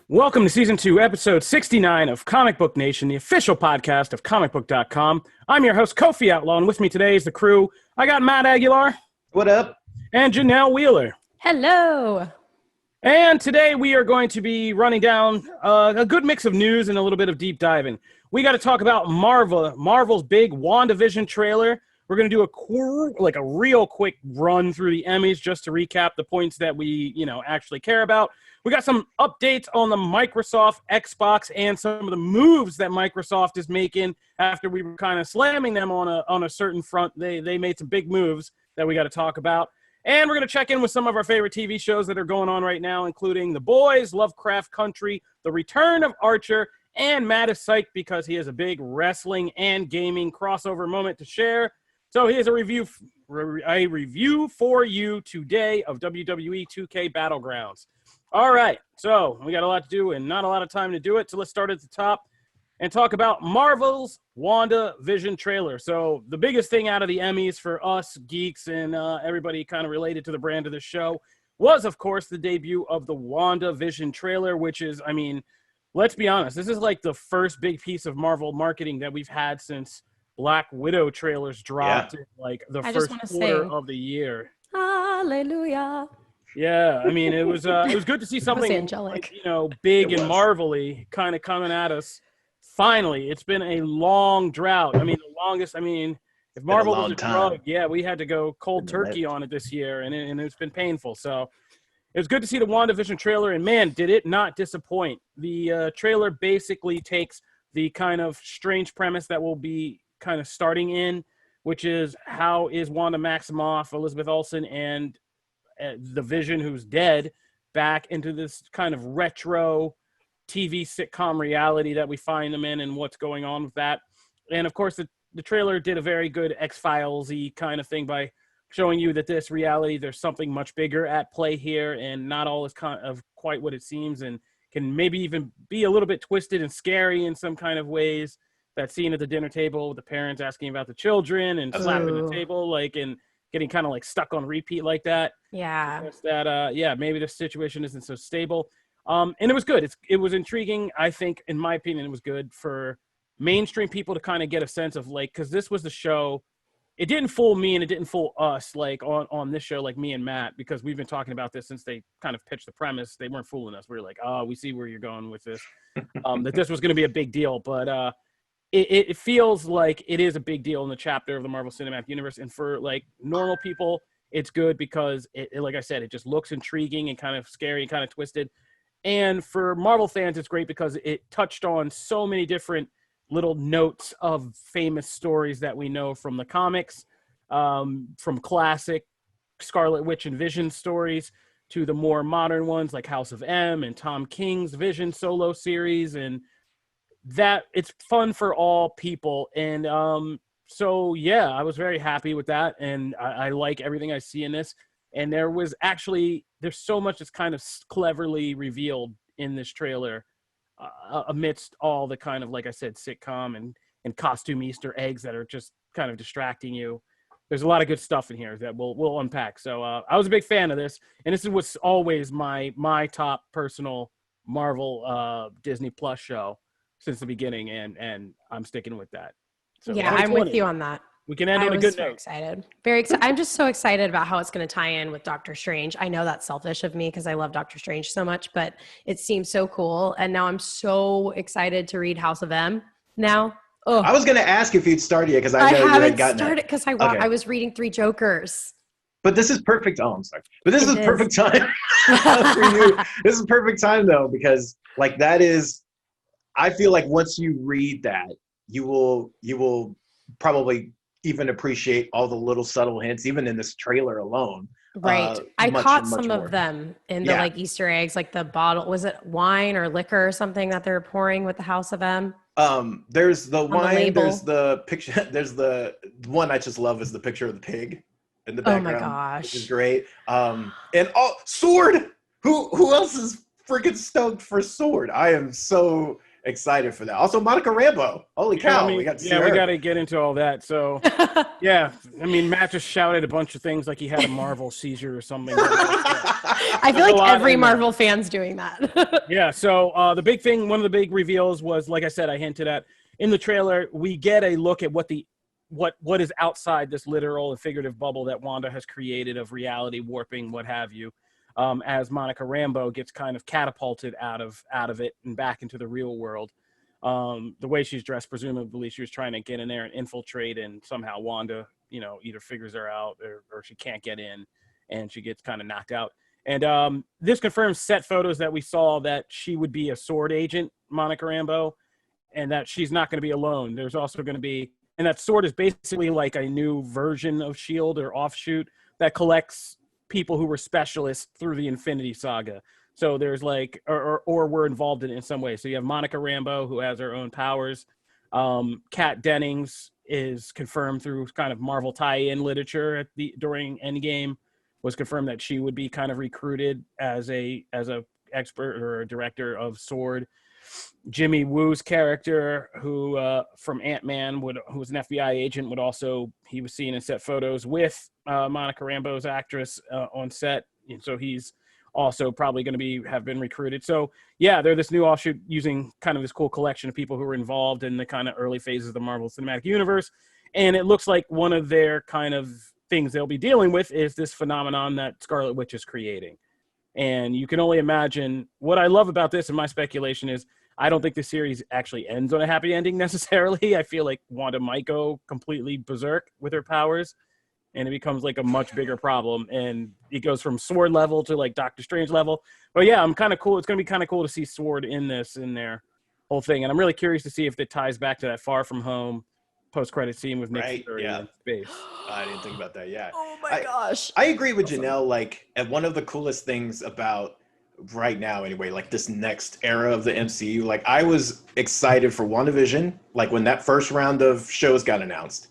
Welcome to Season 2, Episode 69 of Comic Book Nation, the official podcast of ComicBook.com. I'm your host, Kofi Outlaw, and with me today is the crew. I got Matt Aguilar. What up? And Janelle Wheeler. Hello. And today we are going to be running down a good mix of news and a little bit of deep diving. We got to talk about Marvel's big WandaVision trailer. We're going to do a real quick run through the Emmys just to recap the points that we, actually care about. We got some updates on the Microsoft Xbox and some of the moves that Microsoft is making after we were kind of slamming them on a certain front. They made some big moves that we got to talk about. And we're going to check in with some of our favorite TV shows that are going on right now, including The Boys, Lovecraft Country, The Return of Archer, and Matt is psyched because he has a big wrestling and gaming crossover moment to share. So here's a review for you today of WWE 2K Battlegrounds. All right, so we got a lot to do and not a lot of time to do it, so let's start at the top and talk about Marvel's WandaVision trailer. So the biggest thing out of the Emmys for us geeks and everybody kind of related to the brand of the show was, of course, the debut of the WandaVision trailer, which is, let's be honest, this is like the first big piece of Marvel marketing that we've had since Black Widow trailers dropped in like the first quarter of the year. Hallelujah. Yeah, it was good to see something like, big and Marvel-y kind of coming at us. Finally, it's been a long drought. The longest. If Marvel was a drug, we had to go cold turkey on it this year, and it's been painful. So it was good to see the WandaVision trailer, and man, did it not disappoint. The trailer basically takes the kind of strange premise that we'll be kind of starting in, which is how is Wanda Maximoff, Elizabeth Olsen, and the Vision, who's dead, back into this kind of retro TV sitcom reality that we find them in and what's going on with that. And of course, the trailer did a very good X-Files-y kind of thing by showing you that this reality, there's something much bigger at play here, and not all is kind of quite what it seems, and can maybe even be a little bit twisted and scary in some kind of ways. That scene at the dinner table with the parents asking about the children and slapping the table, and getting kind of like stuck on repeat like that. Yeah. That, maybe the situation isn't so stable. And it was good. It was intriguing. I think, in my opinion, it was good for mainstream people to kind of get a sense of because this was the show. It didn't fool me and it didn't fool us on this show, like me and Matt, because we've been talking about this since they kind of pitched the premise. They weren't fooling us. We were like, oh, we see where you're going with this, that this was going to be a big deal. But it feels like it is a big deal in the chapter of the Marvel Cinematic Universe. And for normal people, it's good because it like I said, it just looks intriguing and kind of scary and kind of twisted. And for Marvel fans, it's great because it touched on so many different little notes of famous stories that we know from the comics, from classic Scarlet Witch and Vision stories to the more modern ones like House of M and Tom King's Vision solo series, and that it's fun for all people. And so I was very happy with that, and I like everything I see in this. And there's so much that's kind of cleverly revealed in this trailer, amidst all the kind of, like I said, sitcom and costume Easter eggs that are just kind of distracting you. There's a lot of good stuff in here that we'll unpack. So I was a big fan of this, and this was always my top personal Marvel Disney Plus show since the beginning, and I'm sticking with that. So yeah, I'm with you on that. We can end on a good note. Very excited. I'm just so excited about how it's going to tie in with Doctor Strange. I know that's selfish of me because I love Doctor Strange so much, but it seems so cool. And now I'm so excited to read House of M now. Oh. I was going to ask if you'd started yet because I know you had gotten started because I was reading Three Jokers. But this is perfect. Oh, I'm sorry. But this is perfect time for you. This is perfect time though, because that is, I feel like once you read that, you will probably even appreciate all the little subtle hints, even in this trailer alone. Right. I caught some of them in the Easter eggs, like the bottle, was it wine or liquor or something that they're pouring with the House of M? There's the wine, there's the picture, there's the one I just love is the picture of the pig in the background. Oh my gosh. Which is great. And Sword! Who else is freaking stoked for Sword? I am so excited for that. Also, Monica Rambeau. Holy cow, we got to see her. We got to get into all that. So, yeah, I mean, Matt just shouted a bunch of things like he had a Marvel seizure or something. I feel like every Marvel fan's doing that. Yeah. So the big thing, one of the big reveals was, like I said, I hinted at in the trailer, we get a look at what is outside this literal and figurative bubble that Wanda has created of reality warping, what have you. As Monica Rambeau gets kind of catapulted out of it and back into the real world. The way she's dressed, presumably she was trying to get in there and infiltrate, and somehow Wanda, either figures her out or she can't get in, and she gets kind of knocked out. And this confirms set photos that we saw that she would be a sword agent, Monica Rambeau, and that she's not going to be alone. There's also going to be, and that sword is basically like a new version of S.H.I.E.L.D. or offshoot that collects people who were specialists through the Infinity Saga. So there's like, or were involved in it in some way. So you have Monica Rambeau, who has her own powers. Kat Dennings is confirmed through kind of Marvel tie-in literature during Endgame, was confirmed that she would be kind of recruited as a expert or a director of sword. Jimmy Woo's character, who from Ant-Man, who was an FBI agent, he was seen in set photos with Monica Rambeau's actress on set, and so he's also probably going to have been recruited. So yeah, they're this new offshoot using kind of this cool collection of people who were involved in the kind of early phases of the Marvel Cinematic Universe, and it looks like one of their kind of things they'll be dealing with is this phenomenon that Scarlet Witch is creating. And you can only imagine what I love about this, and my speculation is I don't think the series actually ends on a happy ending necessarily. I feel like Wanda might go completely berserk with her powers, and it becomes like a much bigger problem. And it goes from sword level to like Doctor Strange level. But yeah, I'm kind of cool. It's going to be kind of cool to see sword in their whole thing. And I'm really curious to see if it ties back to that Far From Home post-credit scene with Nick Fury in space. I didn't think about that. Yeah. Oh my gosh. I agree with Janelle. Like, and one of the coolest things about right now, anyway, like this next era of the MCU, like I was excited for WandaVision. Like when that first round of shows got announced,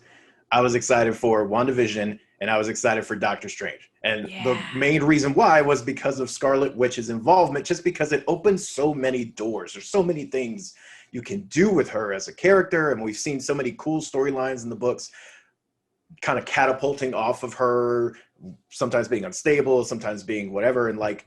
I was excited for WandaVision and I was excited for Doctor Strange. And the main reason why was because of Scarlet Witch's involvement, just because it opens so many doors. There's so many things you can do with her as a character, and we've seen so many cool storylines in the books kind of catapulting off of her, sometimes being unstable, sometimes being whatever, and like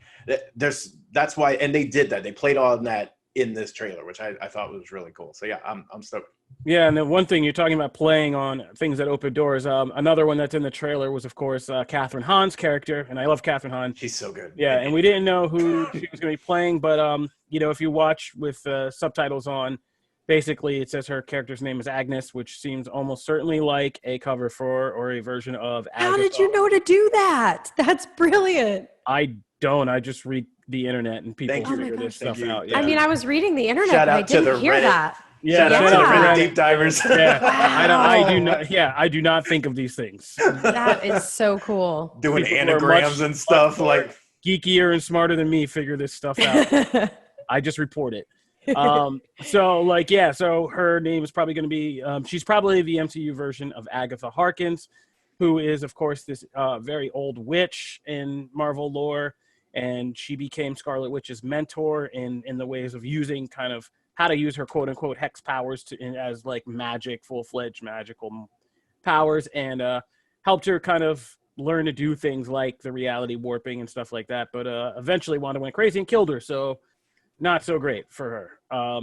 that's why, and they did that, they played on that in this trailer, which I thought was really cool. So yeah, I'm stoked. Yeah, and the one thing you're talking about playing on things that open doors, another one that's in the trailer was, of course, Catherine Hahn's character, and I love Catherine Hahn. She's so good. Yeah, and we didn't know who she was going to be playing, but if you watch with subtitles on, basically it says her character's name is Agnes, which seems almost certainly like a cover for or a version of Agatha. How did you know to do that? That's brilliant. I don't. I just read the internet and people figure this stuff out. Yeah. I mean, I was reading the internet, but I didn't hear that. Yeah, shout out to Reddit deep divers. Yeah, wow. I do not. Yeah, I do not think of these things. That is so cool. Doing anagrams and stuff, like geekier and smarter than me figure this stuff out. I just report it. So her name is probably going to be. She's probably the MCU version of Agatha Harkness, who is, of course, this very old witch in Marvel lore, and she became Scarlet Witch's mentor in the ways of using kind of how to use her quote unquote hex powers as like magic, full-fledged magical powers, and helped her kind of learn to do things like the reality warping and stuff like that. But eventually Wanda went crazy and killed her. So not so great for her.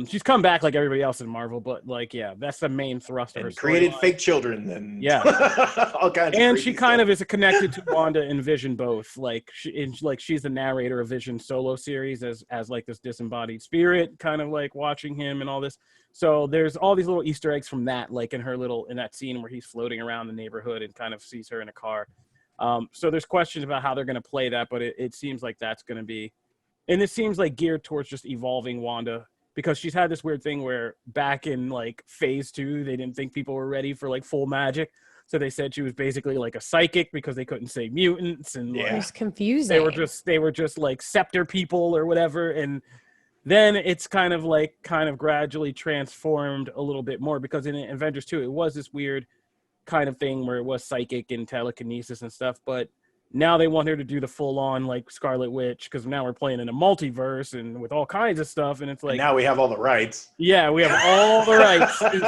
She's come back like everybody else in Marvel, but like, yeah, that's the main thrust of her story. Created fake children and all kinds. And she kind of is connected to Wanda and Vision both. Like she's the narrator of Vision's solo series as like this disembodied spirit, kind of like watching him and all this. So there's all these little Easter eggs from that, like in that scene where he's floating around the neighborhood and kind of sees her in a car. So there's questions about how they're going to play that, but it seems like that's going to be. And it seems like geared towards just evolving Wanda, because she's had this weird thing where back in like phase 2, they didn't think people were ready for like full magic. So they said she was basically like a psychic because they couldn't say mutants, and it was confusing. They were just like scepter people or whatever. And then it's kind of gradually transformed a little bit more, because in Avengers 2, it was this weird kind of thing where it was psychic and telekinesis and stuff. But Now they want her to do the full on like Scarlet Witch because now we're playing in a multiverse and with all kinds of stuff. And it's like, and now we have all the rights. Yeah, we have all the rights. And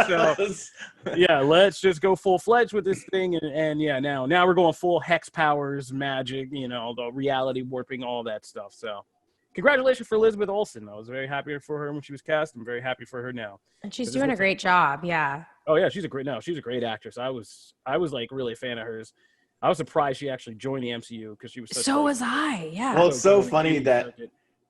so, yeah, let's just go full fledged with this thing. And yeah, now we're going full hex powers, magic, the reality warping, all that stuff. So congratulations for Elizabeth Olsen. I was very happy for her when she was cast. I'm very happy for her now. And she's doing a great job. Yeah. Oh yeah, she's a great actress. I was like really a fan of hers. I was surprised she actually joined the MCU because she was was I. Yeah. Well, it's so funny that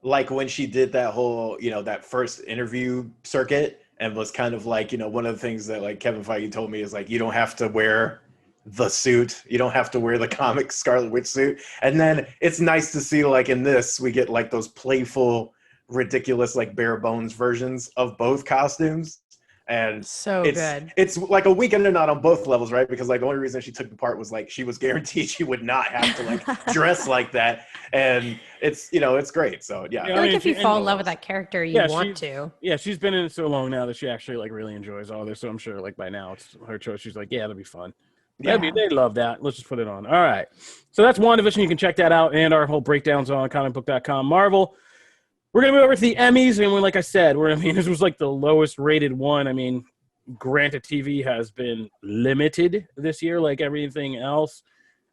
like when she did that whole, that first interview circuit and was kind of like, one of the things that like Kevin Feige told me is like, you don't have to wear the suit. You don't have to wear the comic Scarlet Witch suit. And then it's nice to see like in this, we get like those playful, ridiculous, like bare bones versions of both costumes. And it's like a weekend or not on both levels, right? Because like the only reason she took the part was like she was guaranteed she would not have to like dress like that, and it's it's great. So yeah, I feel like if you fall in love with that character, you want to. Yeah, she's been in it so long now that she actually like really enjoys all this. So I'm sure like by now it's her choice. She's like, yeah, that'll be fun. Yeah, they love that. Let's just put it on. All right, so that's WandaVision. You can check that out, and our whole breakdowns on comicbook.com. Marvel. We're going to move over to the Emmys, and like I said, this was like the lowest rated one. I mean, granted, TV has been limited this year, like everything else.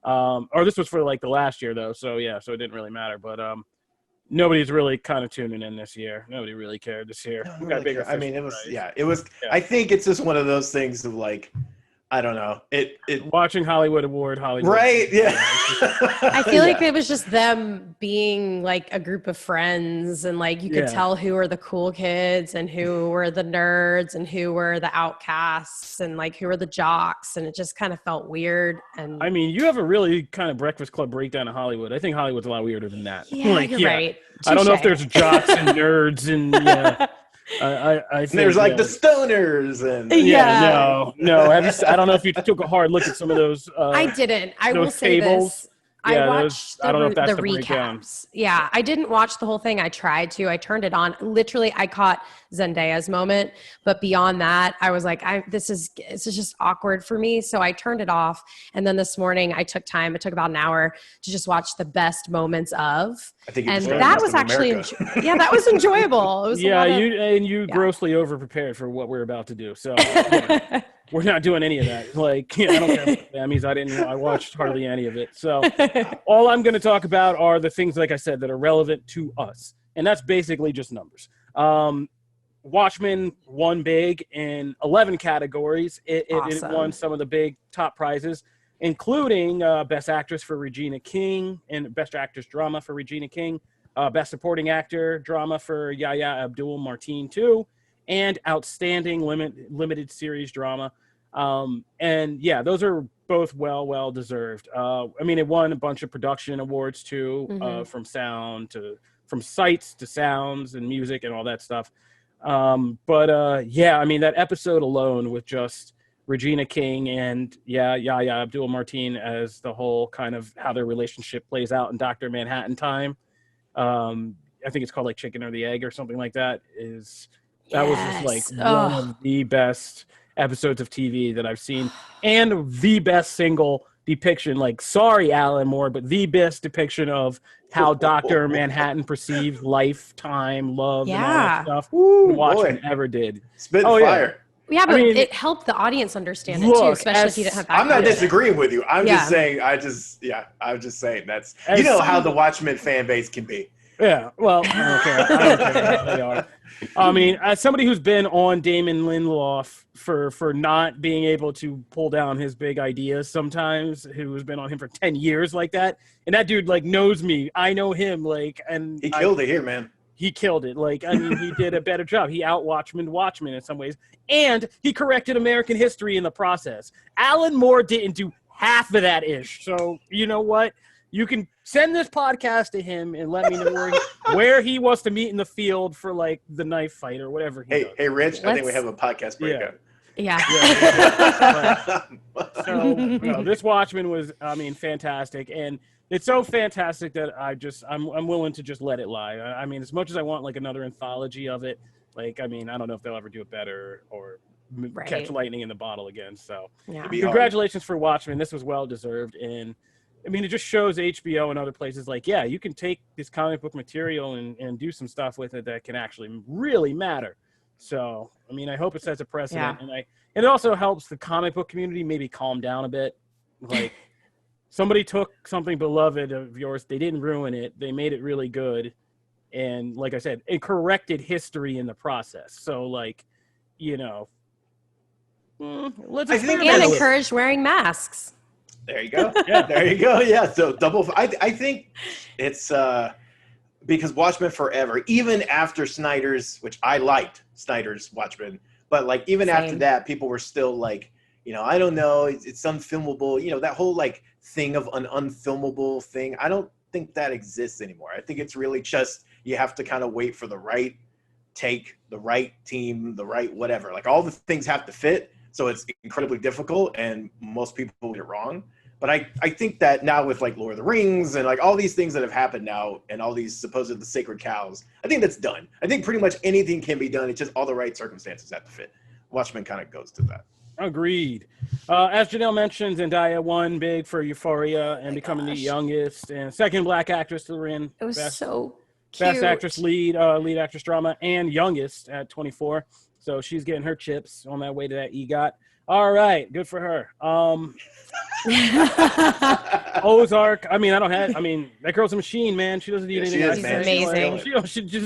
Or this was for like the last year, though, so yeah, so it didn't really matter. But nobody's really kind of tuning in this year. Nobody really cared this year. I mean, it was. I think it's just one of those things of like, I don't know. It watching Hollywood, right? Yeah. I feel like it was just them being like a group of friends, and like you could tell who were the cool kids and who were the nerds and who were the outcasts and like who were the jocks, and it just kind of felt weird. And I mean, you have a really kind of Breakfast Club breakdown of Hollywood. I think Hollywood's a lot weirder than that. Yeah, you're right. I don't know if there's jocks and nerds and I think there's like the stoners and no. I don't know if you took a hard look at some of those. I didn't. I will say this. I watched the recaps. Yeah, I didn't watch the whole thing. I tried to. I turned it on. Literally, I caught Zendaya's moment, but beyond that, I was like, this is just awkward for me. So I turned it off. And then this morning, I took time. It took about an hour to just watch the best moments of. And that was actually, that was enjoyable. It was you grossly overprepared for what we're about to do. So. We're not doing any of that. Like, I don't care about the Emmys. I watched hardly any of it. So all I'm going to talk about are the things, like I said, that are relevant to us. And that's basically just numbers. Watchmen won big in 11 categories. It won some of the big top prizes, including Best Actress for Regina King and Best Actress Drama for Regina King, Best Supporting Actor Drama for Yahya Abdul-Mateen too, and Outstanding Limited Series Drama. And yeah, those are both well deserved. I mean, it won a bunch of production awards too, from sights to sounds and music and all that stuff. Yeah, I mean, that episode alone with just Regina King and Yahya Abdul-Mateen as the whole kind of how their relationship plays out in Dr. Manhattan time. I think it's called like Chicken or the Egg or something like that. That was just like one of the best episodes of TV that I've seen, and the best single depiction. Like, sorry, Alan Moore, but the best depiction of how Dr. Manhattan perceived life, time, love, and all that stuff. Watchmen ever did. Spitting fire. Yeah, but it helped the audience understand it too, especially if you didn't have background. I'm not disagreeing with you. I'm just saying. I'm just saying that's how the Watchmen fan base can be. Yeah, well, I don't care how they are. I mean, as somebody who's been on Damon Lindelof for not being able to pull down his big ideas sometimes, who's been on him for 10 years like that, and that dude, like, knows me. I know him, like, and... He killed it here, man. He killed it. Like, I mean, he did a better job. He out-Watchmen'd Watchmen in some ways, and he corrected American history in the process. Alan Moore didn't do half of that ish, so you know what? You can send this podcast to him and let me know where he wants to meet in the field for like the knife fight or whatever. Hey, Rich, I think we have a podcast breakup. Yeah. So this Watchmen was, I mean, fantastic, and it's so fantastic that I'm willing to just let it lie. I mean, as much as I want like another anthology of it, like, I mean, I don't know if they'll ever do it better or catch lightning in the bottle again. So congratulations for Watchmen. This was well deserved, and I mean, it just shows HBO and other places like, yeah, you can take this comic book material and do some stuff with it that can actually really matter. So, I mean, I hope it sets a precedent, and it also helps the comic book community maybe calm down a bit. Like, somebody took something beloved of yours, they didn't ruin it, they made it really good, and like I said, it corrected history in the process. So, like, you know, let's and encourage wearing masks. There you go. Yeah, there you go. Yeah, so double. I think it's because Watchmen Forever, even after Snyder's, which I liked Snyder's Watchmen, but like even after that, people were still like, you know, I don't know, it's unfilmable. You know, that whole like thing of an unfilmable thing. I don't think that exists anymore. I think it's really just you have to kind of wait for the right take, the right team, the right whatever. Like all the things have to fit. So it's incredibly difficult, and most people get it wrong. But I think that now with like Lord of the Rings and like all these things that have happened now and all these supposed the sacred cows, I think that's done. I think pretty much anything can be done. It's just all the right circumstances have to fit. Watchmen kind of goes to that. Agreed. As Janelle mentioned, Zendaya won big for Euphoria and becoming the youngest and second black actress to win. It was so cute. Best actress lead actress drama, and youngest at 24. So she's getting her chips on that way to that EGOT. All right, good for her. Ozark. I mean, that girl's a machine, man. She doesn't need anything. She's amazing.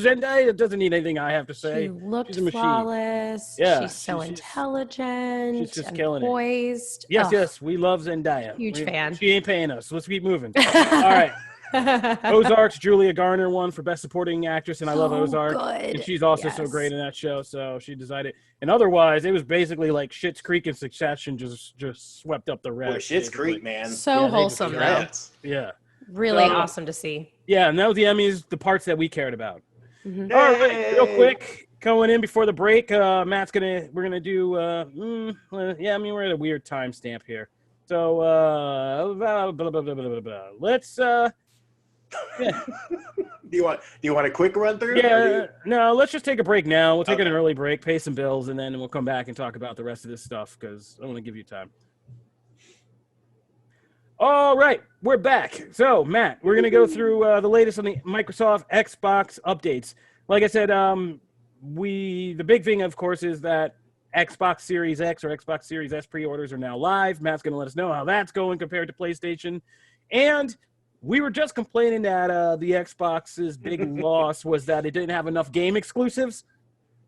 Zendaya doesn't need anything I have to say. She looked flawless. Yeah, she's so intelligent. She's just killing poised. Yes, yes, we love Zendaya. Huge fan. She ain't paying us. So let's keep moving. All right. Ozark's Julia Garner won for Best Supporting Actress, and I love Ozark. Good. And she's also so great in that show, so she decided. And otherwise, it was basically like Schitt's Creek and Succession just swept up the rest. Boy, Schitt's Creek, man. So wholesome, though. Yeah. Really awesome to see. Yeah, and that was the Emmys, the parts that we cared about. Mm-hmm. All right, real quick, going in before the break, we're gonna do, we're at a weird timestamp here. So, let's, yeah. Do you want a quick run through? Yeah, no, let's just take a break now. We'll take an early break, pay some bills, and then we'll come back and talk about the rest of this stuff because I want to give you time. All right, we're back. So, Matt, we're going to go through the latest on the Microsoft Xbox updates. Like I said, the big thing, of course, is that Xbox Series X or Xbox Series S pre-orders are now live. Matt's going to let us know how that's going compared to PlayStation. And we were just complaining that the Xbox's big loss was that it didn't have enough game exclusives.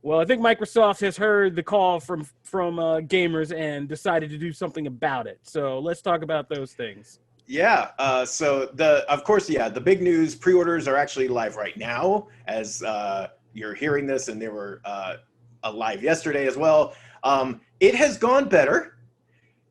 Well, I think Microsoft has heard the call from gamers and decided to do something about it. So let's talk about those things. Yeah. The big news, pre-orders are actually live right now as you're hearing this, and they were live yesterday as well. It has gone better.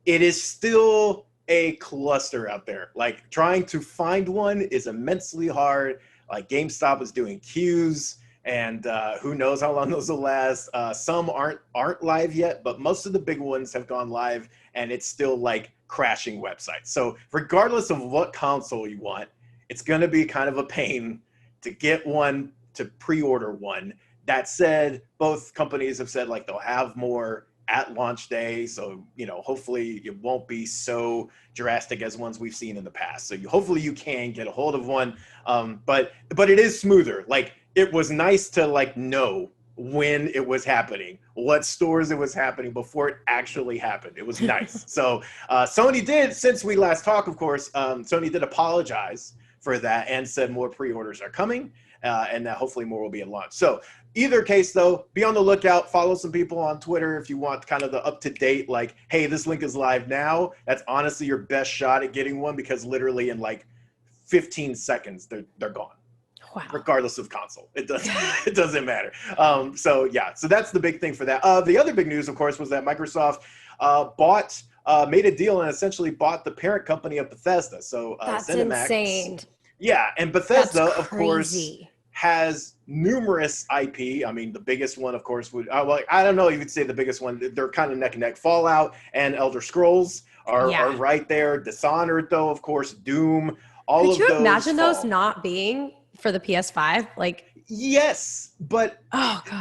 It is still a cluster out there. Like trying to find one is immensely hard. Like GameStop is doing queues, and who knows how long those will last. Some aren't live yet, but most of the big ones have gone live, and it's still like crashing websites. So regardless of what console you want, it's going to be kind of a pain to get one, to pre-order one. That said, both companies have said like they'll have more at launch day, so hopefully it won't be so drastic as ones we've seen in the past. So hopefully you can get a hold of one, but it is smoother. Like it was nice to like know when it was happening, what stores it was happening before it actually happened. It was nice. So Sony did, since we last talked, of course, Sony did apologize for that and said more pre-orders are coming, and that hopefully more will be at launch. So either case, though, be on the lookout. Follow some people on Twitter if you want kind of the up-to-date, like, hey, this link is live now. That's honestly your best shot at getting one, because literally in like 15 seconds, they're gone. Wow. Regardless of console. It doesn't matter. So that's the big thing for that. The other big news, of course, was that Microsoft made a deal and essentially bought the parent company of Bethesda. So that's ZeniMax. Insane. Yeah, and Bethesda, of course, has numerous IP. I mean, the biggest one, of course, I don't know, you would say the biggest one. They're kind of neck and neck. Fallout and Elder Scrolls are right there. Dishonored, though, of course, Doom. Could you imagine those not being for the PS5? Like, yes, but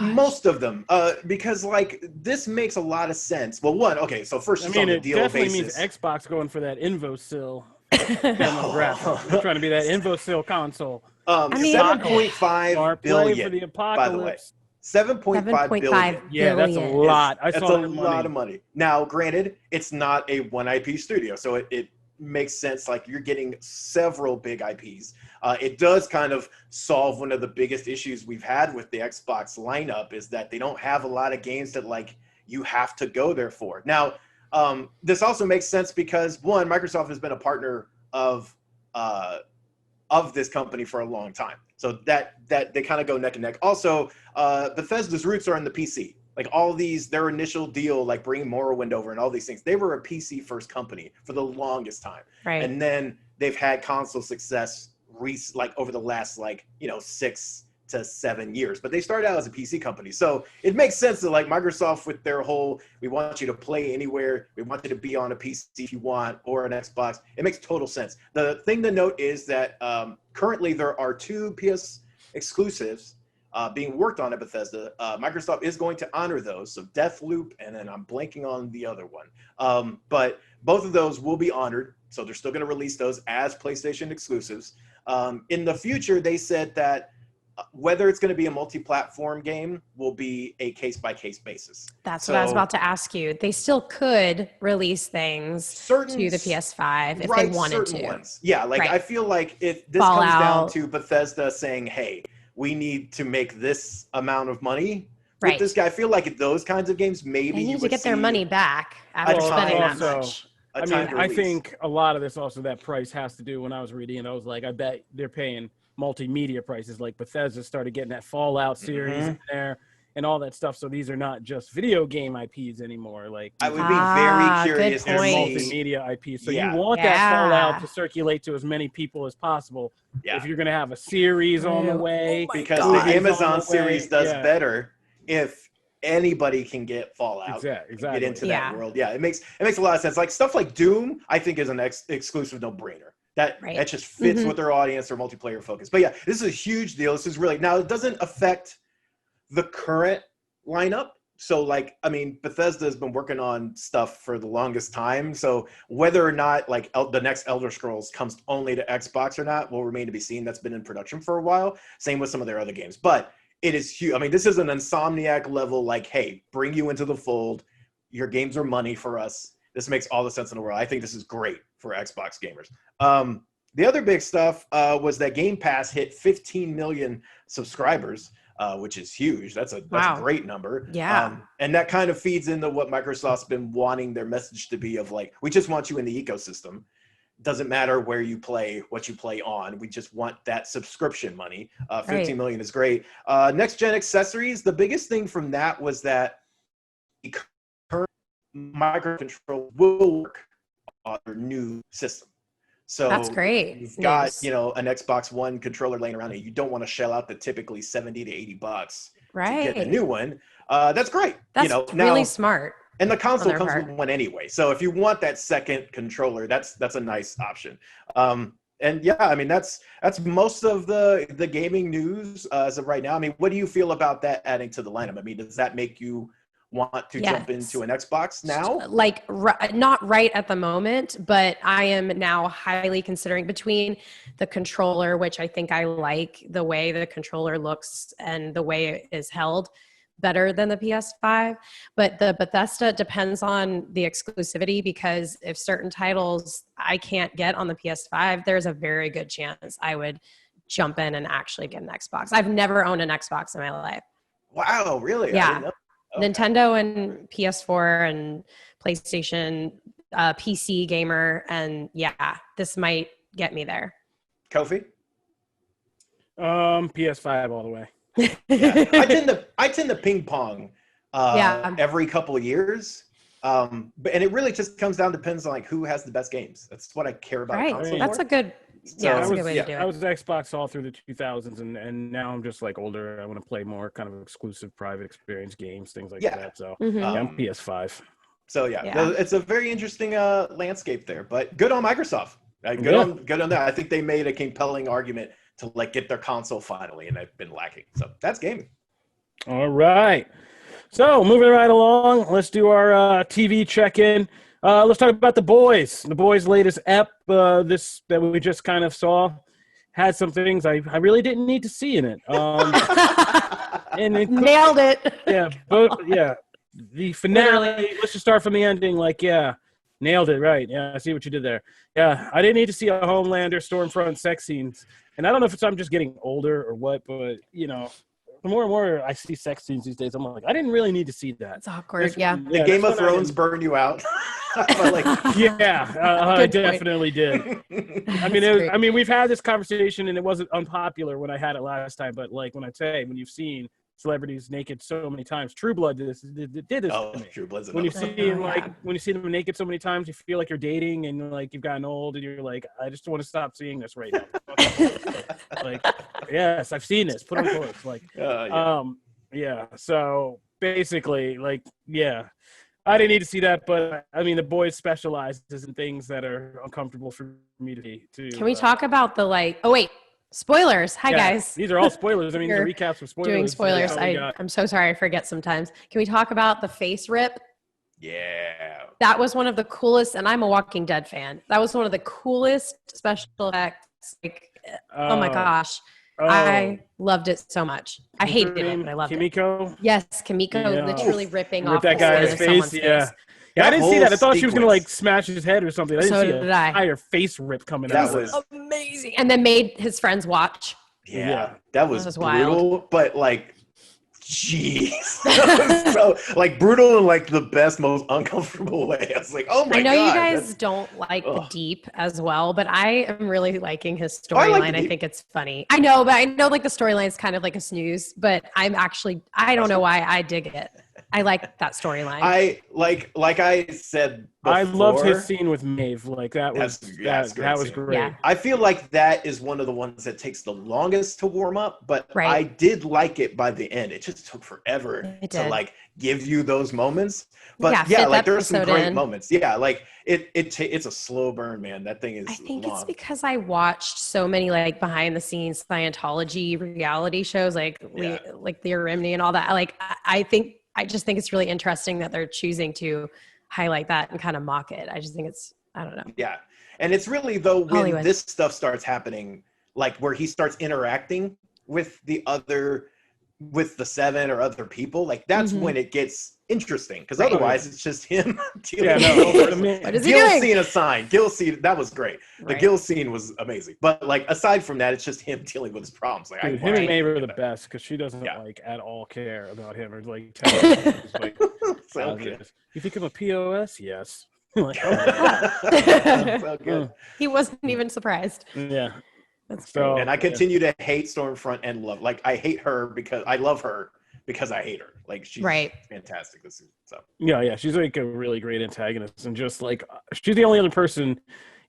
most of them, because like this makes a lot of sense. Well, so first, I mean, it definitely means Xbox going for that InvoSill. Get them on graphics. We're trying to be that InfoSil console. I mean, 7.5 Smart play billion for the by the way. apocalypse. 7.5 billion. Yeah, that's a billion. lot. I That's saw a that lot of money. money. Now, granted, it's not a one IP studio, so it makes sense. Like you're getting several big IPs. It does kind of solve one of the biggest issues we've had with the Xbox lineup is that they don't have a lot of games that like you have to go there for. Now, this also makes sense because one, Microsoft has been a partner of this company for a long time. So that they kind of go neck and neck. Also, Bethesda's roots are in the PC. Like all these, their initial deal, like bringing Morrowind over and all these things, they were a PC first company for the longest time. Right. And then they've had console success like over the last 6 to 7 years. But they started out as a PC company. So it makes sense that like Microsoft with their whole, we want you to play anywhere, we want you to be on a PC if you want, or an Xbox. It makes total sense. The thing to note is that currently there are 2 PS exclusives being worked on at Bethesda. Microsoft is going to honor those. So Deathloop, and then I'm blanking on the other one. But both of those will be honored. So they're still going to release those as PlayStation exclusives. In the future, they said that whether it's going to be a multi-platform game will be a case-by-case basis. That's what I was about to ask you. They still could release things to the PS5 if they wanted to. Ones. Yeah, like right. I feel like if this Fallout. comes down to Bethesda saying, hey, we need to make this amount of money with this guy. I feel like those kinds of games, maybe they need to get their money back after spending that much. I mean, I think a lot of this also, that price has to do, when I was reading it, I was like, I bet they're paying multimedia prices. Like Bethesda started getting that Fallout series in there and all that stuff. So these are not just video game IPs anymore. Like I would be very curious to see multimedia IPs. So you want that Fallout to circulate to as many people as possible. If you're going to have a series on the way, because the Amazon series does better if anybody can get Fallout, get into that world. Yeah, it makes a lot of sense. Like stuff like Doom, I think is an exclusive no-brainer. That just fits with their audience, their multiplayer focus. But yeah, this is a huge deal. This is really, now it doesn't affect the current lineup. So like, I mean, Bethesda has been working on stuff for the longest time. So whether or not like the next Elder Scrolls comes only to Xbox or not will remain to be seen. That's been in production for a while. Same with some of their other games. But it is huge. I mean, this is an Insomniac level, like, hey, bring you into the fold. Your games are money for us. This makes all the sense in the world. I think this is great for Xbox gamers. The other big stuff was that Game Pass hit 15 million subscribers, which is huge. That's a great number. Yeah. And that kind of feeds into what Microsoft's been wanting their message to be of like, we just want you in the ecosystem. Doesn't matter where you play, what you play on. We just want that subscription money. 15 million is great. Next gen accessories. The biggest thing from that was that the current microcontroller will work on your new system. So that's great. You've got, an Xbox One controller laying around and you don't want to shell out the typically $70 to $80 to get a new one. That's great. That's really smart. And the console comes with one anyway. So if you want that second controller, that's a nice option. And yeah, I mean, that's most of the gaming news as of right now. I mean, what do you feel about that adding to the lineup? I mean, does that make you want to jump into an Xbox now? Like, not right at the moment, but I am now highly considering between the controller, which I think I like the way the controller looks and the way it is held better than the PS5. But the Bethesda depends on the exclusivity, because if certain titles I can't get on the PS5, there's a very good chance I would jump in and actually get an Xbox. I've never owned an Xbox in my life. Wow, really? Yeah. I didn't know. Okay. Nintendo and PS4 and PlayStation, PC gamer, and yeah, this might get me there. Kofi? PS5 all the way. Yeah. I tend to ping pong every couple of years. And it really just comes down, depends on like who has the best games. That's what I care about. Right. That's a good that's a good way to do it. I was Xbox all through the 2000s, and now I'm just like older. I want to play more kind of exclusive private experience games, things like that. So I'm PS5. So it's a very interesting landscape there, but good on Microsoft. Good on that. I think they made a compelling argument to like get their console finally, and they've been lacking. So that's gaming. All right. So moving right along, let's do our TV check-in. Let's talk about The Boys. The Boys' latest ep, this that we just kind of saw, had some things I really didn't need to see in it. And Nailed it. Yeah, the finale. Literally. Let's just start from the ending. Like, yeah, nailed it. Right. Yeah, I see what you did there. Yeah, I didn't need to see a Homelander Stormfront sex scenes. And I don't know if I'm just getting older or what, but the more and more I see sex scenes these days, I'm like, I didn't really need to see that. It's awkward. Yeah. The Game of Thrones burn you out. I definitely did. I mean, we've had this conversation, and it wasn't unpopular when I had it last time. But like when you've seen celebrities naked so many times, True Blood did this. To me. True Blood's when you see them naked so many times, you feel like you're dating, and like you've gotten old, and you're like, I just want to stop seeing this right now. Like, yes, I've seen this. Put on clothes. Like, So basically, like, yeah. I didn't need to see that, but I mean, The Boys specializes in things that are uncomfortable for me to see. Can we talk about the oh wait, spoilers? Hi guys. These are all spoilers. I mean, the recaps of spoilers. Doing spoilers. I'm so sorry, I forget sometimes. Can we talk about the face rip? Yeah. That was one of the coolest, and I'm a Walking Dead fan. That was one of the coolest special effects. Like, oh my gosh. I loved it so much. I hated it, but I loved Kimiko? it. Yes, Kimiko literally ripping off that guy's face. Yeah, I didn't see that. I thought she was gonna like smash his head or something. I didn't see an entire face rip coming out. That was amazing. And then made his friends watch. Yeah, that was brutal, wild. But like, jeez, so like brutal in like the best, most uncomfortable way. I was like, oh my god. I know you guys don't like the Deep as well, but I am really liking his storyline. I think it's funny. I know like the storyline is kind of like a snooze, but I don't know why I dig it. I like that storyline. Like I said before, I loved his scene with Maeve. Like that was great. Yeah. I feel like that is one of the ones that takes the longest to warm up, but I did like it by the end. It just took forever to like give you those moments. But yeah, like there's some great moments. Yeah, like it's a slow burn, man. That thing is I think it's because I watched so many like behind the scenes Scientology reality shows like the Remney and all that. Like I just think it's really interesting that they're choosing to highlight that and kind of mock it. I just think I don't know. Yeah. And it's really though when this stuff starts happening, like where he starts interacting with the seven or other people, like that's when it gets interesting. Because otherwise it's just him dealing what is he doing? Scene aside. Gil scene, that was great. The Gil scene was amazing. But like aside from that, it's just him dealing with his problems. Like him and Maeve are the best because she doesn't like at all care about him or like tell him. Like, so good. You think I'm a POS? Yes. Like, so good. He wasn't even surprised. Yeah. That's great. And I continue to hate Stormfront and love. Like I hate her because I love her because I hate her. Like she's fantastic this season. So yeah, she's like a really great antagonist, and just like she's the only other person.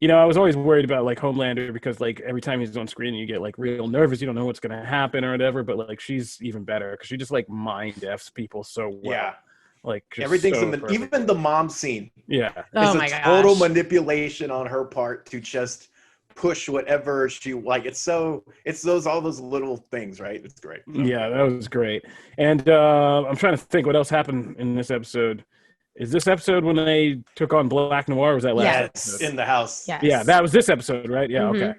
I was always worried about like Homelander because like every time he's on screen, you get like real nervous. You don't know what's gonna happen or whatever. But like she's even better because she just like mind f's people so well. Yeah. Like everything's even the mom scene. Yeah. Oh my gosh. Total manipulation on her part to just push whatever she like. It's all those little things, right? It's great. So. Yeah, that was great. And I'm trying to think what else happened in this episode. Is this episode when they took on Black Noir? Or was that last episode? In the house? Yes. Yeah, that was this episode, right? Yeah, okay.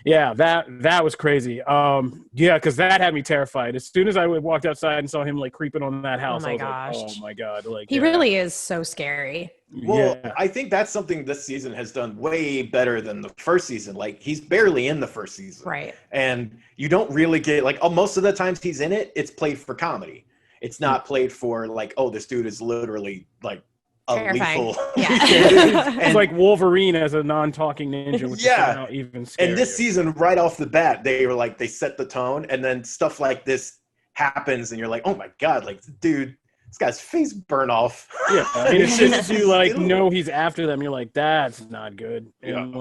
Yeah, that was crazy. Because that had me terrified. As soon as I walked outside and saw him like creeping on that house, I was like, oh my god! Like he really is so scary. Well, I think that's something this season has done way better than the first season. Like he's barely in the first season, right? And you don't really get like most of the times he's in it, it's played for comedy. It's not played for like, oh, this dude is literally like a lethal. Yeah. It's like Wolverine as a non-talking ninja, which is somehow even scarier. And this season, right off the bat, they set the tone, and then stuff like this happens, and you're like, oh my god, like dude, this guy's face burn off. Yeah, I mean, as soon as you like know he's after them, you're like, that's not good. And,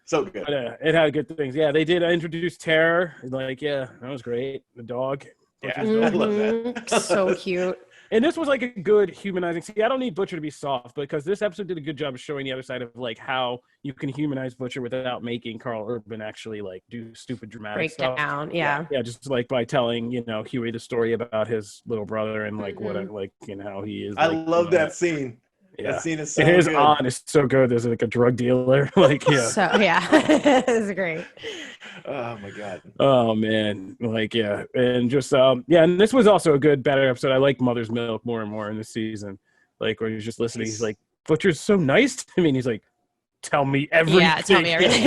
so good. But, it had good things. Yeah, they did introduce Terror. Like, yeah, that was great. The dog. Yeah, I love that. So cute. And this was like a good humanizing. See, I don't need Butcher to be soft because this episode did a good job of showing the other side of like how you can humanize Butcher without making Carl Urban actually like do stupid dramatic stuff. Breakdown, yeah. Yeah, just like by telling, Huey the story about his little brother and like what like how he is. I love that scene. Yeah. That scene is so and his good. aunt is so good. There's like a drug dealer. Like, yeah. So yeah, it's great. Oh my god. Oh man. Like, yeah. And just yeah, and this was also a good, better episode. I like Mother's Milk more and more in this season. Like when he's just listening, he's like, Butcher's so nice to me. And he's like, tell me everything. Yeah, tell me everything.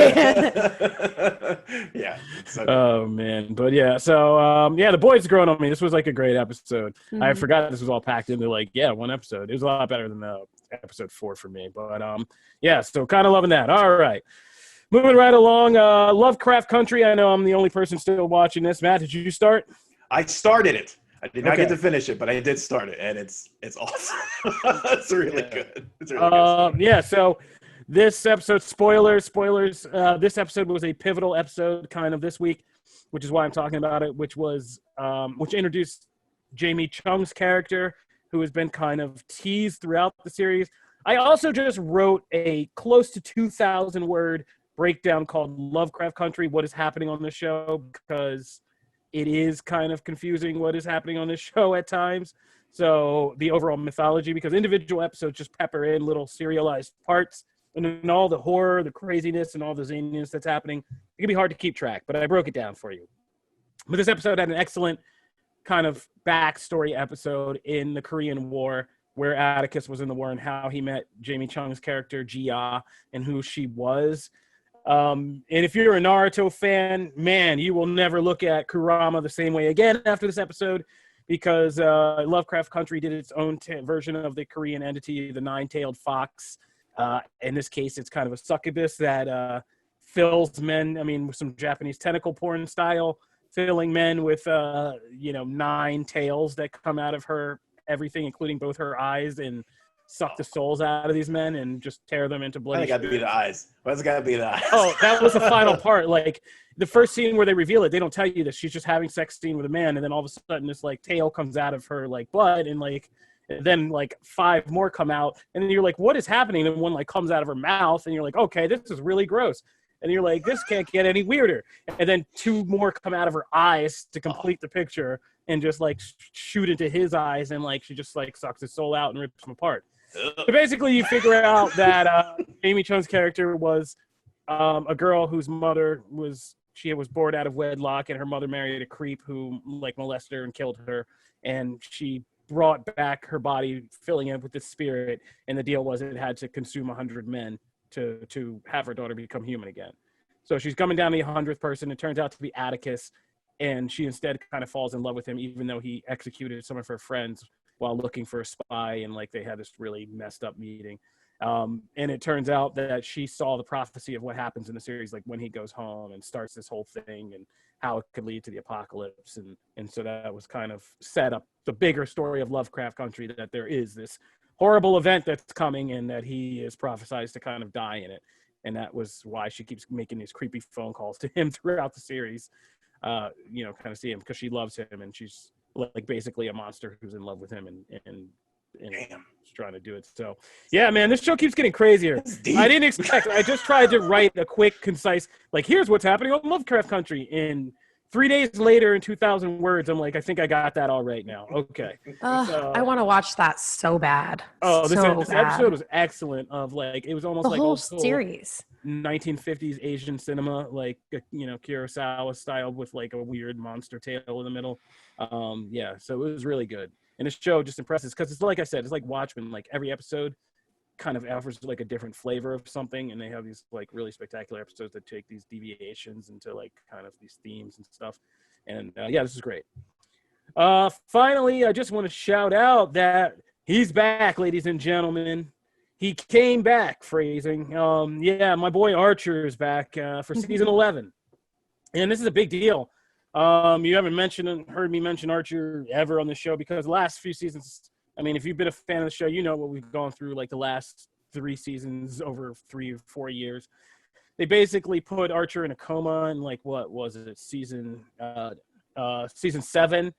Yeah. So Oh man. But yeah, so yeah, the boys growing on me. This was like a great episode. I forgot this was all packed into like, yeah, one episode. It was a lot better than episode 4 for me. But yeah, so kind of loving that. All right. Moving right along, Lovecraft Country. I know I'm the only person still watching this. Matt, did you start? I started it. I did not get to finish it, but I did start it, and it's awesome. It's really good. It's really good. Yeah, so this episode, spoilers. This episode was a pivotal episode kind of this week, which is why I'm talking about it, which introduced Jamie Chung's character, who has been kind of teased throughout the series. I also just wrote a close to 2,000-word breakdown called Lovecraft Country, what is happening on the show, because it is kind of confusing what is happening on this show at times. So the overall mythology, because individual episodes just pepper in little serialized parts, and then all the horror, the craziness, and all the zaniness that's happening, it can be hard to keep track, but I broke it down for you. But this episode had an excellent kind of backstory episode in the Korean War, where Atticus was in the war and how he met Jamie Chung's character, Jia, and who she was. And if you're a Naruto fan, man, you will never look at Kurama the same way again after this episode, because Lovecraft Country did its own version of the Korean entity, the nine-tailed fox. In this case, it's kind of a succubus that fills men, with some Japanese tentacle porn style, filling men with, 9 tails that come out of her, everything, including both her eyes, and suck the souls out of these men and just tear them into bloody. Why's it got to be the eyes? Why's it got to be the eyes? Oh, that was the final part. Like the first scene where they reveal it, they don't tell you this. She's just having sex scene with a man, and then all of a sudden this like tail comes out of her like butt, and then 5 more come out, and then you're like, what is happening? And one comes out of her mouth, and you're like, okay, this is really gross. And you're like, this can't get any weirder. And then 2 more come out of her eyes to complete the picture, and just shoot into his eyes, and she just sucks his soul out and rips him apart. So basically, you figure out that Jamie Chung's character was a girl whose mother was born out of wedlock, and her mother married a creep who molested her and killed her, and she brought back her body, filling it with this spirit, and the deal was it had to consume 100 men to have her daughter become human again. So she's coming down to the 100th person. It turns out to be Atticus, and she instead kind of falls in love with him, even though he executed some of her friends while looking for a spy, and they had this really messed up meeting. And it turns out that she saw the prophecy of what happens in the series, when he goes home and starts this whole thing and how it could lead to the apocalypse. And so that was kind of set up the bigger story of Lovecraft Country, that there is this horrible event that's coming and that he is prophesied to kind of die in it. And that was why she keeps making these creepy phone calls to him throughout the series, kind of see him, because she loves him, and she's basically a monster who's in love with him and trying to do it. So yeah, man, this show keeps getting crazier. I didn't expect. I just tried to write a quick, concise, here's what's happening on Lovecraft Country. And 3 days later, in 2,000 words, I'm I think I got that all right now. Okay. I want to watch that so bad. Oh, this episode was excellent. It was almost the whole series. 1950s Asian cinema, Kurosawa style, with a weird monster tail in the middle. Yeah, so it was really good. And this show just impresses, because it's like I said, it's like Watchmen. Every episode kind of offers a different flavor of something, and they have these really spectacular episodes that take these deviations into kind of these themes and stuff. And yeah, this is great. Finally, I just want to shout out that he's back, ladies and gentlemen. He came back, phrasing. Yeah, my boy Archer is back for season 11. And this is a big deal. You haven't heard me mention Archer ever on the show, because the last few seasons, if you've been a fan of the show, you know what we've gone through the last 3 seasons over 3 or 4 years. They basically put Archer in a coma in what was it, season 7,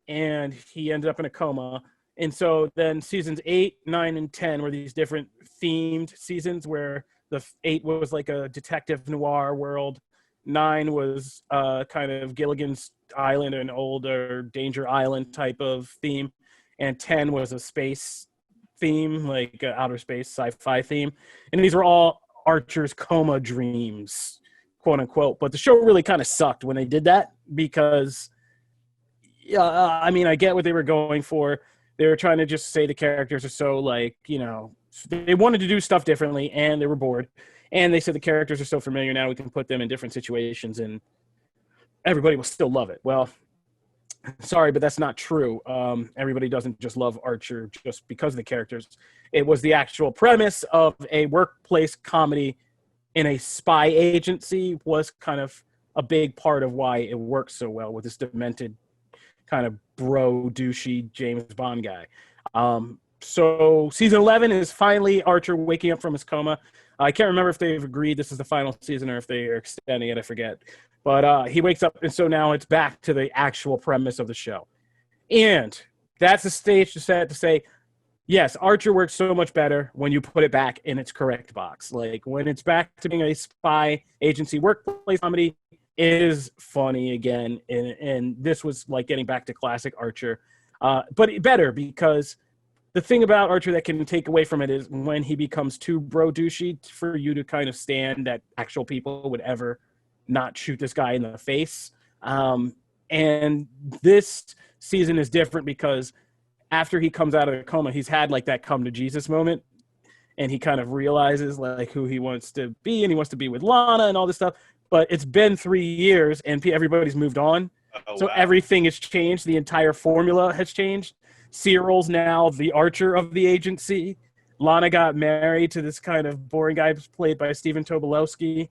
and he ended up in a coma. And so then seasons 8, 9, and 10 were these different themed seasons, where the 8 was a detective noir world. 9 was kind of Gilligan's Island, an older Danger Island type of theme. And 10 was a space theme, like outer space sci-fi theme, and these were all Archer's coma dreams, quote unquote. But the show really kind of sucked when they did that because, I mean, I get what they were going for. They were trying to just say the characters are so like, you know, they wanted to do stuff differently, and they were bored. And they said the characters are so familiar now we can put them in different situations and everybody will still love it. Well, sorry, but that's not true. Everybody doesn't just love Archer just because of the characters. It was the actual premise of a workplace comedy in a spy agency was kind of a big part of why it worked so well with this demented kind of bro douchey James Bond guy. So season 11 is finally Archer waking up from his coma. I can't remember if they've agreed this is the final season or if they are extending it. I forget. But he wakes up, and so now it's back to the actual premise of the show. And that's the stage to set to say, yes, Archer works so much better when you put it back in its correct box. Like, when it's back to being a spy agency workplace comedy, it is funny again. And this was like getting back to classic Archer. But better, because the thing about Archer that can take away from it is when he becomes too bro douchey for you to kind of stand that actual people would ever not shoot this guy in the face. And this season is different because after he comes out of the coma, he's had like that come to Jesus moment, and he kind of realizes like who he wants to be, and he wants to be with Lana and all this stuff. But it's been 3 years and everybody's moved on. So wow. Everything has changed. The entire formula has changed. Cyril's now the Archer of the agency. Lana got married to this kind of boring guy played by Stephen Tobolowsky.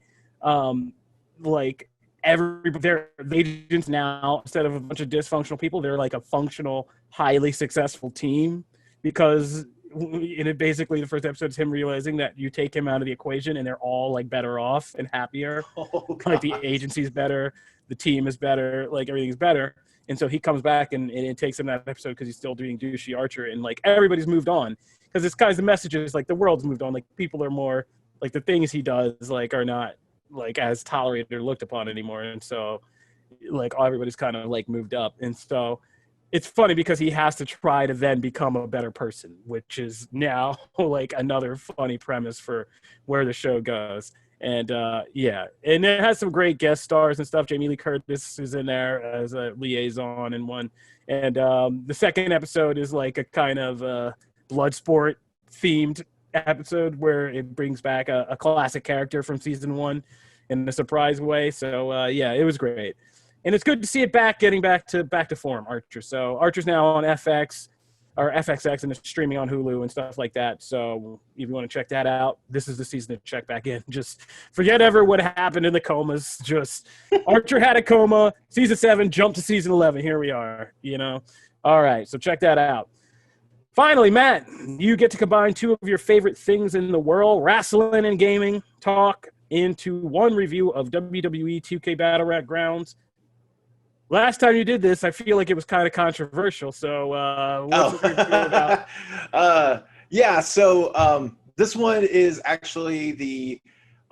Like they're agents now, instead of a bunch of dysfunctional people, they're like a functional, highly successful team, because in it basically the first episode is him realizing that you take him out of the equation and they're all like better off and happier. Like the agency's better, the team is better, like everything's better. And so he comes back and it takes him that episode because he's still doing douchey Archer, and like everybody's moved on, because this guy's the message is like the world's moved on, like people are more like the things he does like are not like as tolerated or looked upon anymore. And so like everybody's kind of like moved up. And so it's funny because he has to try to then become a better person, which is now like another funny premise for where the show goes. And yeah, and it has some great guest stars and stuff. Jamie Lee Curtis is in there as a liaison in one. And the second episode is like a kind of blood sport themed episode where it brings back a classic character from season 1 in a surprise way. So yeah, it was great. And it's good to see it getting back to form, Archer. So Archer's now on FX or FXX, and it's streaming on Hulu and stuff like that. So if you want to check that out, this is the season to check back in. Just forget ever what happened in the comas. Just Archer had a coma, season 7, jumped to season 11. Here we are, you know? All right, so check that out. Finally, Matt, you get to combine 2 of your favorite things in the world, wrestling and gaming talk, into one review of WWE 2K Battlegrounds. Last time you did this, I feel like it was kind of controversial. So what's your feel about? Yeah, so this one is actually the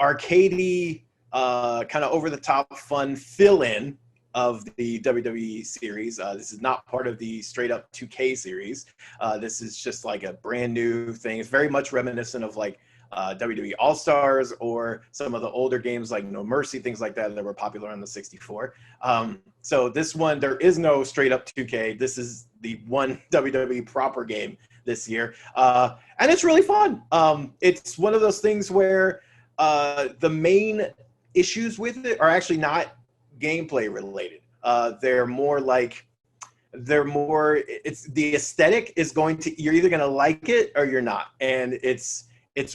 arcadey, kind of over-the-top fun fill-in of the WWE series. This is not part of the straight-up 2K series. This is just like a brand new thing. It's very much reminiscent of like WWE All-Stars or some of the older games like No Mercy, things like that were popular on the 64. So this one, there is no straight up 2K. This is the one WWE proper game this year. And it's really fun. It's one of those things where the main issues with it are actually not gameplay related. It's the aesthetic is going to, you're either going to like it or you're not. And it's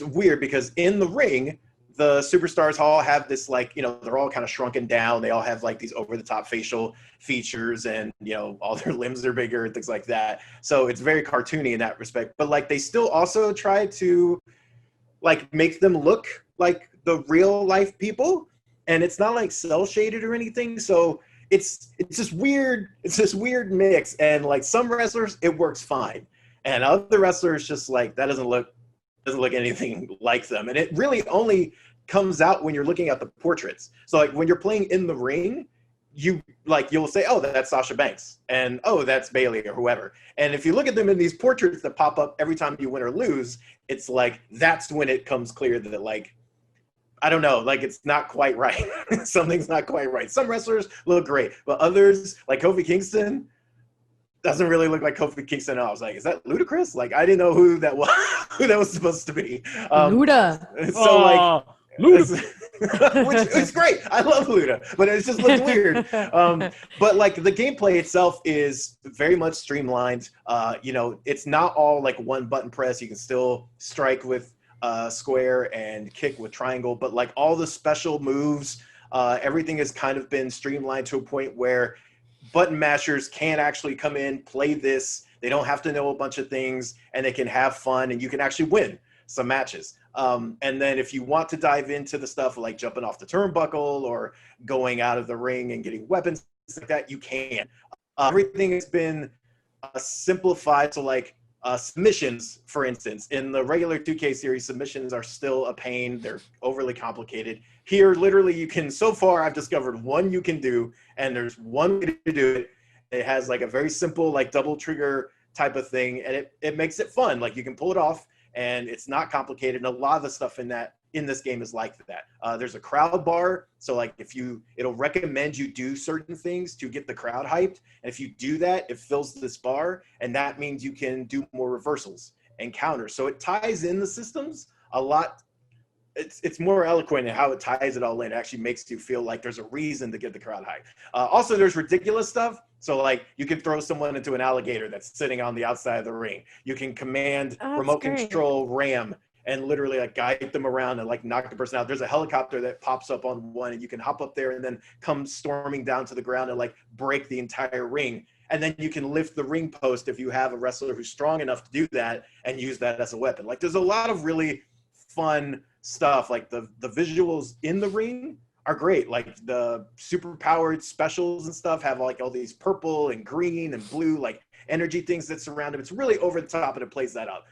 weird because in the ring, the superstars all have this, like, you know, they're all kind of shrunken down. They all have like these over the top facial features, and, you know, all their limbs are bigger and things like that. So it's very cartoony in that respect, but like they still also try to like make them look like the real life people. And it's not like cell shaded or anything. So it's this weird mix. And like some wrestlers, it works fine. And other wrestlers just like, that doesn't look anything like them. And it really only comes out when you're looking at the portraits. So like when you're playing in the ring, you'll say, oh, that's Sasha Banks, and oh, that's Bailey or whoever. And if you look at them in these portraits that pop up every time you win or lose, it's like that's when it comes clear that like, I don't know, like it's not quite right. Something's not quite right. Some wrestlers look great, but others, like Kofi Kingston, doesn't really look like Kofi Kingston. I was like, is that ludicrous? Like, I didn't know who that was, who that was supposed to be. Luda. So like, Luda. which is great. I love Luda, but it just looks weird. But like the gameplay itself is very much streamlined. It's not all like one button press. You can still strike with square and kick with triangle, but like all the special moves, everything has kind of been streamlined to a point where button mashers can actually come in, play this. They don't have to know a bunch of things, and they can have fun, and you can actually win some matches. And then if you want to dive into the stuff like jumping off the turnbuckle or going out of the ring and getting weapons like that, you can. Everything has been simplified. So like submissions, for instance, in the regular 2K series, submissions are still a pain. They're overly complicated. Here, literally, you can, so far, I've discovered one you can do, and there's one way to do it. It has like a very simple, like double trigger type of thing, and it makes it fun. Like you can pull it off, and it's not complicated. And a lot of the stuff in this game is like that. There's a crowd bar, so like it'll recommend you do certain things to get the crowd hyped, and if you do that, it fills this bar, and that means you can do more reversals and counters. So it ties in the systems a lot. It's more eloquent in how it ties it all in. It actually makes you feel like there's a reason to get the crowd hyped. Also, there's ridiculous stuff. So like you can throw someone into an alligator that's sitting on the outside of the ring. You can command remote control ram and literally like guide them around and like knock the person out. There's a helicopter that pops up on one, and you can hop up there and then come storming down to the ground and like break the entire ring. And then you can lift the ring post if you have a wrestler who's strong enough to do that and use that as a weapon. Like there's a lot of really fun stuff. Like the visuals in the ring are great. Like the super powered specials and stuff have like all these purple and green and blue like energy things that surround them. It's really over the top, and it plays that up.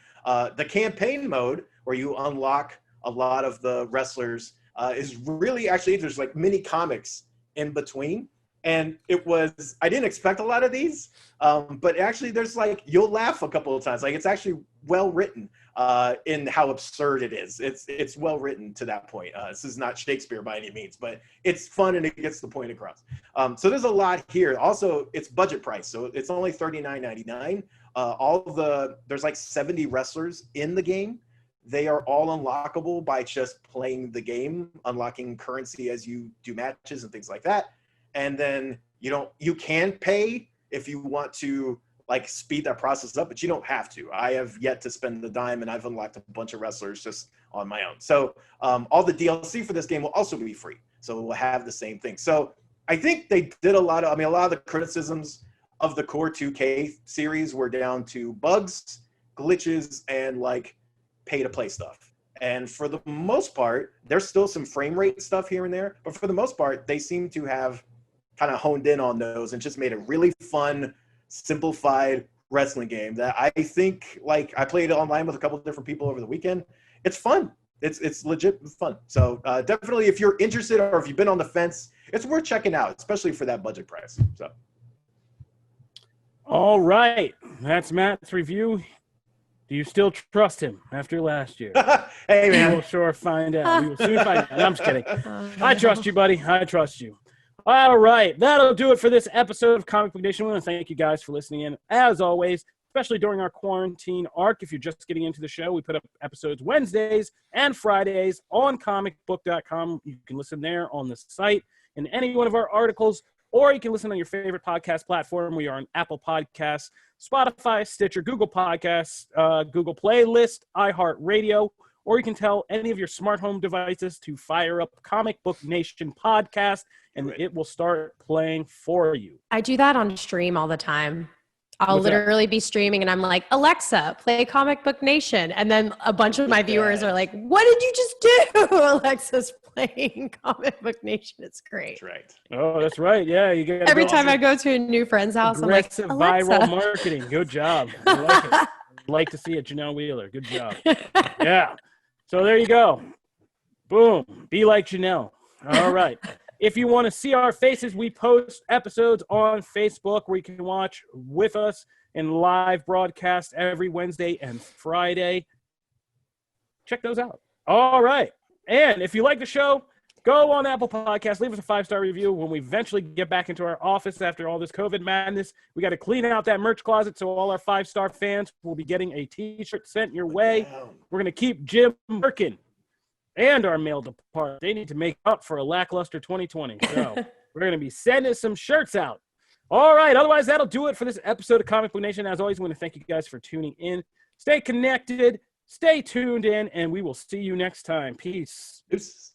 The campaign mode, where you unlock a lot of the wrestlers, is really actually, there's like mini comics in between. And I didn't expect a lot of these, but actually there's like, you'll laugh a couple of times. Like it's actually well written in how absurd it is. It's well written to that point. This is not Shakespeare by any means, but it's fun and it gets the point across. So there's a lot here. Also, it's budget price, so it's only $39.99. There's like 70 wrestlers in the game. They are all unlockable by just playing the game, unlocking currency as you do matches and things like that. And then you can pay if you want to like speed that process up, but you don't have to. I have yet to spend the dime, and I've unlocked a bunch of wrestlers just on my own. So all the DLC for this game will also be free. So we'll have the same thing. So I think they did a lot of the criticisms of the core 2K series were down to bugs, glitches, and like pay to play stuff. And for the most part, there's still some frame rate stuff here and there, but for the most part, they seem to have kind of honed in on those and just made a really fun, simplified wrestling game that I think, like, I played online with a couple of different people over the weekend. It's fun. It's legit fun. So definitely, if you're interested or if you've been on the fence, it's worth checking out, especially for that budget price. So. All right, that's Matt's review. Do you still trust him after last year? Hey, man. We'll sure find out. We will soon find out. I'm just kidding. I trust you, buddy. I trust you. All right, that'll do it for this episode of Comic Book Nation. We want to thank you guys for listening in, as always, especially during our quarantine arc. If you're just getting into the show, we put up episodes Wednesdays and Fridays on comicbook.com. You can listen there on the site in any one of our articles, or you can listen on your favorite podcast platform. We are on Apple Podcasts, Spotify, Stitcher, Google Podcasts, Google Playlist, iHeartRadio, or you can tell any of your smart home devices to fire up Comic Book Nation podcast, and it will start playing for you. I do that on stream all the time. I'll literally be streaming and I'm like, Alexa, play Comic Book Nation. And then a bunch of my viewers are like, what did you just do? Alexa's playing Comic Book Nation. It's great. That's right. Oh, that's right. Yeah, you get every time I go to a new friend's house, I'm like, aggressive viral marketing. Good job. I like it. I'd like to see it, Janelle Wheeler. Good job. Yeah. So there you go. Boom. Be like Janelle. All right. If you want to see our faces, we post episodes on Facebook where you can watch with us in live broadcast every Wednesday and Friday. Check those out. All right. And if you like the show, go on Apple Podcasts, leave us a 5-star review. When we eventually get back into our office after all this COVID madness, we got to clean out that merch closet, so all our 5-star fans will be getting a T-shirt sent your way. We're going to keep Jim working. And our mail department, they need to make up for a lackluster 2020. So we're going to be sending some shirts out. All right. Otherwise, that'll do it for this episode of Comic Book Nation. As always, I want to thank you guys for tuning in. Stay connected, stay tuned in, and we will see you next time. Peace. Peace.